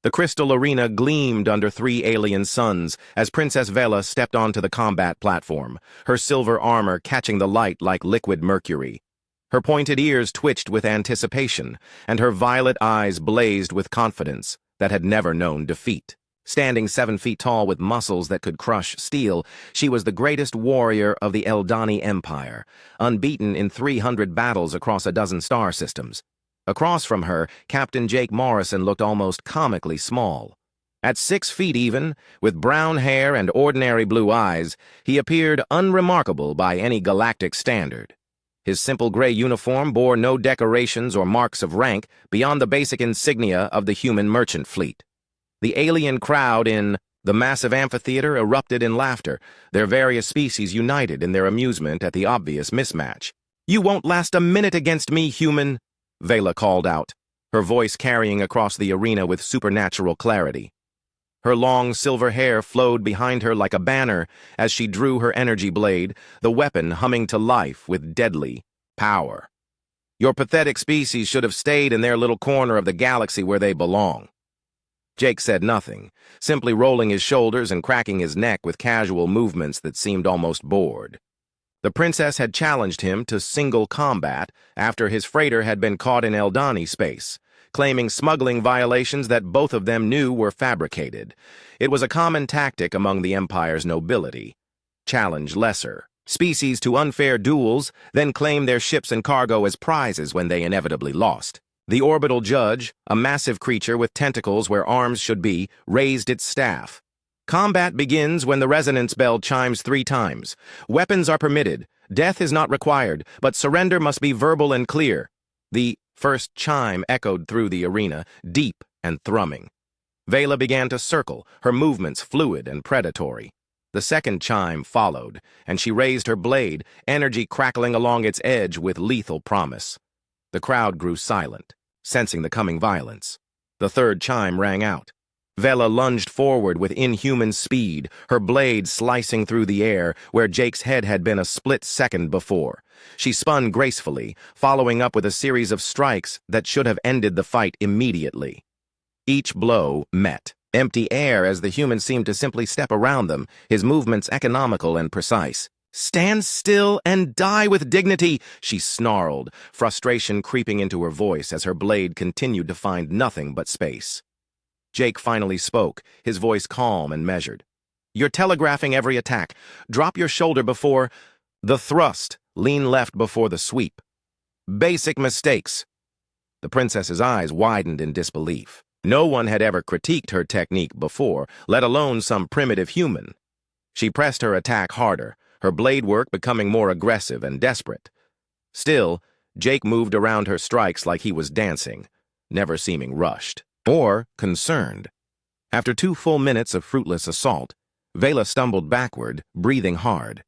The crystal arena gleamed under three alien suns as Princess Vela stepped onto the combat platform, her silver armor catching the light like liquid mercury. Her pointed ears twitched with anticipation, and her violet eyes blazed with confidence that had never known defeat. Standing 7 feet tall with muscles that could crush steel, she was the greatest warrior of the Eldani Empire, unbeaten in 300 battles across a dozen star systems. Across from her, Captain Jake Morrison looked almost comically small. At 6 feet even, with brown hair and ordinary blue eyes, he appeared unremarkable by any galactic standard. His simple gray uniform bore no decorations or marks of rank beyond the basic insignia of the human merchant fleet. The alien crowd in the massive amphitheater erupted in laughter, their various species united in their amusement at the obvious mismatch. "You won't last a minute against me, human," Vela called out, her voice carrying across the arena with supernatural clarity. Her long silver hair flowed behind her like a banner as she drew her energy blade, the weapon humming to life with deadly power. "Your pathetic species should have stayed in their little corner of the galaxy where they belong." Jake said nothing, simply rolling his shoulders and cracking his neck with casual movements that seemed almost bored. The princess had challenged him to single combat after his freighter had been caught in Eldani space, claiming smuggling violations that both of them knew were fabricated. It was a common tactic among the Empire's nobility. Challenge lesser species to unfair duels, then claim their ships and cargo as prizes when they inevitably lost. The orbital judge, a massive creature with tentacles where arms should be, raised its staff. "Combat begins when the resonance bell chimes 3 times. Weapons are permitted. Death is not required, but surrender must be verbal and clear." The first chime echoed through the arena, deep and thrumming. Vela began to circle, her movements fluid and predatory. The second chime followed, and she raised her blade, energy crackling along its edge with lethal promise. The crowd grew silent, sensing the coming violence. The third chime rang out. Vela lunged forward with inhuman speed, her blade slicing through the air where Jake's head had been a split second before. She spun gracefully, following up with a series of strikes that should have ended the fight immediately. Each blow met empty air as the human seemed to simply step around them, his movements economical and precise. "Stand still and die with dignity," she snarled, frustration creeping into her voice as her blade continued to find nothing but space. Jake finally spoke, his voice calm and measured. "You're telegraphing every attack. Drop your shoulder before the thrust, lean left before the sweep. Basic mistakes." The princess's eyes widened in disbelief. No one had ever critiqued her technique before, let alone some primitive human. She pressed her attack harder, her blade work becoming more aggressive and desperate. Still, Jake moved around her strikes like he was dancing, never seeming rushed or concerned. After 2 full minutes of fruitless assault, Vela stumbled backward, breathing hard.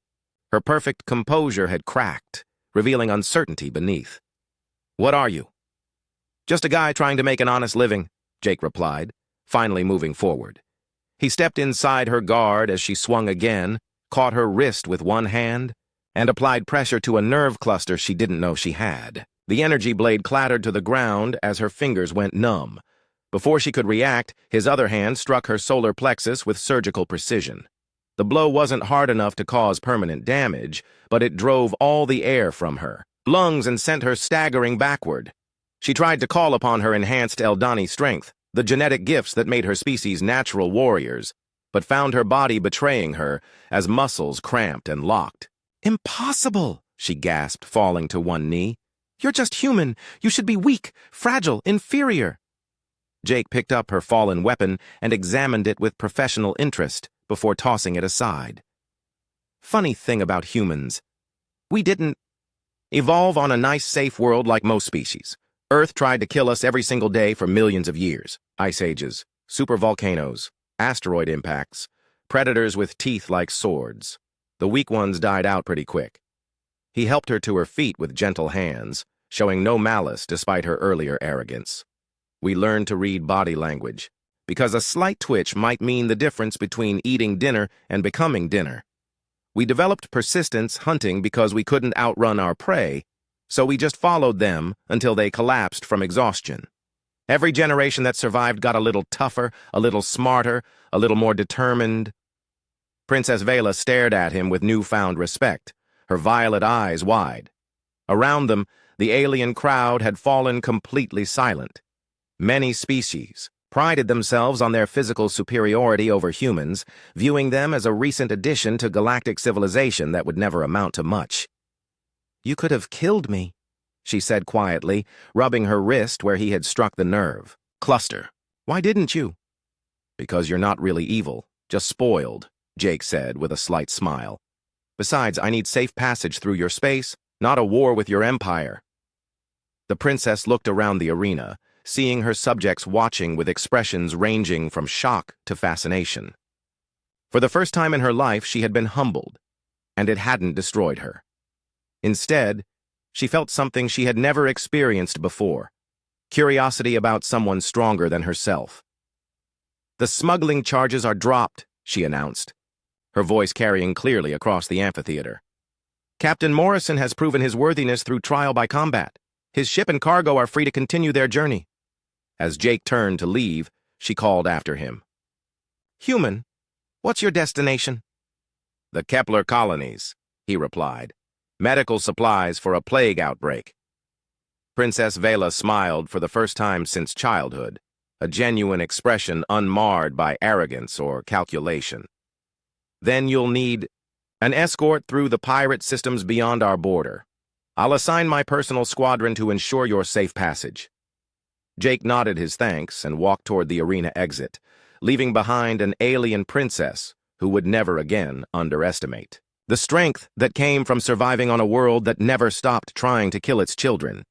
Her perfect composure had cracked, revealing uncertainty beneath. "What are you?" "Just a guy trying to make an honest living," Jake replied, finally moving forward. He stepped inside her guard as she swung again, caught her wrist with one hand, and applied pressure to a nerve cluster she didn't know she had. The energy blade clattered to the ground as her fingers went numb. Before she could react, his other hand struck her solar plexus with surgical precision. The blow wasn't hard enough to cause permanent damage, but it drove all the air from her lungs and sent her staggering backward. She tried to call upon her enhanced Eldani strength, the genetic gifts that made her species natural warriors, but found her body betraying her as muscles cramped and locked. "Impossible!" she gasped, falling to one knee. "You're just human. You should be weak, fragile, inferior." Jake picked up her fallen weapon and examined it with professional interest before tossing it aside. "Funny thing about humans. We didn't evolve on a nice, safe world like most species. Earth tried to kill us every single day for millions of years. Ice ages, supervolcanoes, asteroid impacts, predators with teeth like swords. The weak ones died out pretty quick." He helped her to her feet with gentle hands, showing no malice despite her earlier arrogance. "We learned to read body language, because a slight twitch might mean the difference between eating dinner and becoming dinner. We developed persistence hunting because we couldn't outrun our prey, so we just followed them until they collapsed from exhaustion. Every generation that survived got a little tougher, a little smarter, a little more determined. Princess Vela stared at him with newfound respect, her violet eyes wide. Around them, the alien crowd had fallen completely silent. Many species prided themselves on their physical superiority over humans, viewing them as a recent addition to galactic civilization that would never amount to much. "You could have killed me," she said quietly, rubbing her wrist where he had struck the nerve. "Cluster. Why didn't you?" "Because you're not really evil, just spoiled," Jake said with a slight smile. "Besides, I need safe passage through your space, not a war with your empire." The princess looked around the arena, seeing her subjects watching with expressions ranging from shock to fascination. For the first time in her life, she had been humbled, and it hadn't destroyed her. Instead, she felt something she had never experienced before, curiosity about someone stronger than herself. "The smuggling charges are dropped," she announced, her voice carrying clearly across the amphitheater. "Captain Morrison has proven his worthiness through trial by combat. His ship and cargo are free to continue their journey." As Jake turned to leave, she called after him. "Human, what's your destination?" "The Kepler colonies," he replied. "Medical supplies for a plague outbreak." Princess Vela smiled for the first time since childhood, a genuine expression unmarred by arrogance or calculation. "Then you'll need an escort through the pirate systems beyond our border. I'll assign my personal squadron to ensure your safe passage." Jake nodded his thanks and walked toward the arena exit, leaving behind an alien princess who would never again underestimate the strength that came from surviving on a world that never stopped trying to kill its children.